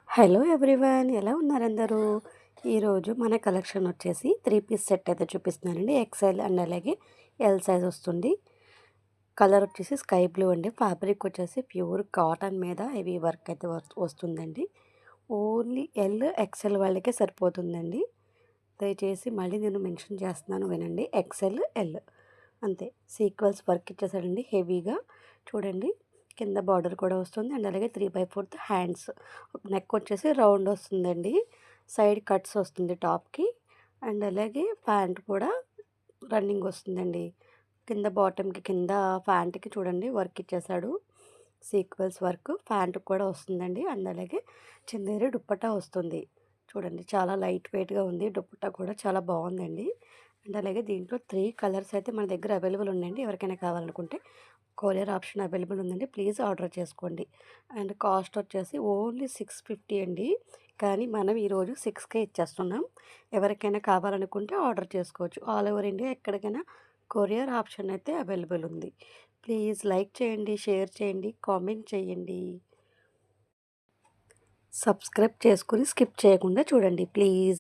Hello everyone, ఎలా ఉన్నారు అందరూ? ఈరోజు మన కలెక్షన్ వచ్చేసి 3 పీస్ సెట్ అయితే చూపిస్తున్నానండి. ఎక్స్ఎల్ అండ్ అలాగే ఎల్ సైజ్ వస్తుంది. కలర్ వచ్చేసి స్కై బ్లూ అండి. ఫ్యాబ్రిక్ వచ్చేసి ప్యూర్ కాటన్ మీద హెవీ వర్క్ అయితే వస్తుందండి. ఓన్లీ ఎల్ ఎక్స్ఎల్ వాళ్ళకే సరిపోతుందండి. దయచేసి మళ్ళీ నేను మెన్షన్ చేస్తున్నాను, వినండి. ఎక్స్ఎల్ ఎల్ అంతే. సీక్వెన్స్ వర్క్ ఇచ్చేసాడండి హెవీగా. చూడండి, కింద బార్డర్ కూడా వస్తుంది అండ్ అలాగే 3/4 హ్యాండ్స్. నెక్ వచ్చేసి రౌండ్ వస్తుందండి. సైడ్ కట్స్ వస్తుంది టాప్కి. అండ్ అలాగే ప్యాంట్ కూడా రన్నింగ్ వస్తుందండి. కింద బాటమ్కి కింద ప్యాంట్కి చూడండి వర్క్ ఇచ్చేసాడు. సీక్వెన్స్ వర్క్ ప్యాంట్కి కూడా వస్తుందండి. అండ్ అలాగే చందేరి దుప్పట్టా వస్తుంది. చూడండి, చాలా లైట్ వెయిట్గా ఉంది. దుప్పట్టా కూడా చాలా బాగుందండి. అండ్ అలాగే దీంట్లో 3 కలర్స్ అయితే మన దగ్గర అవైలబుల్ ఉన్నాయండి. ఎవరికైనా కావాలనుకుంటే కొరియర్ ఆప్షన్ అవైలబుల్ ఉందండి. ప్లీజ్ ఆర్డర్ చేసుకోండి. అండ్ కాస్ట్ వచ్చేసి ఓన్లీ 650 అండి. కానీ మనం ఈరోజు 6కే ఇచ్చేస్తున్నాం. ఎవరికైనా కావాలనుకుంటే ఆర్డర్ చేసుకోవచ్చు. ఆల్ ఓవర్ ఇండియా ఎక్కడికైనా కొరియర్ ఆప్షన్ అయితే అవైలబుల్ ఉంది. ప్లీజ్ లైక్ చేయండి, షేర్ చేయండి, కామెంట్ చేయండి. సబ్స్క్రైబ్ చేసుకొని స్కిప్ చేయకుండా చూడండి ప్లీజ్.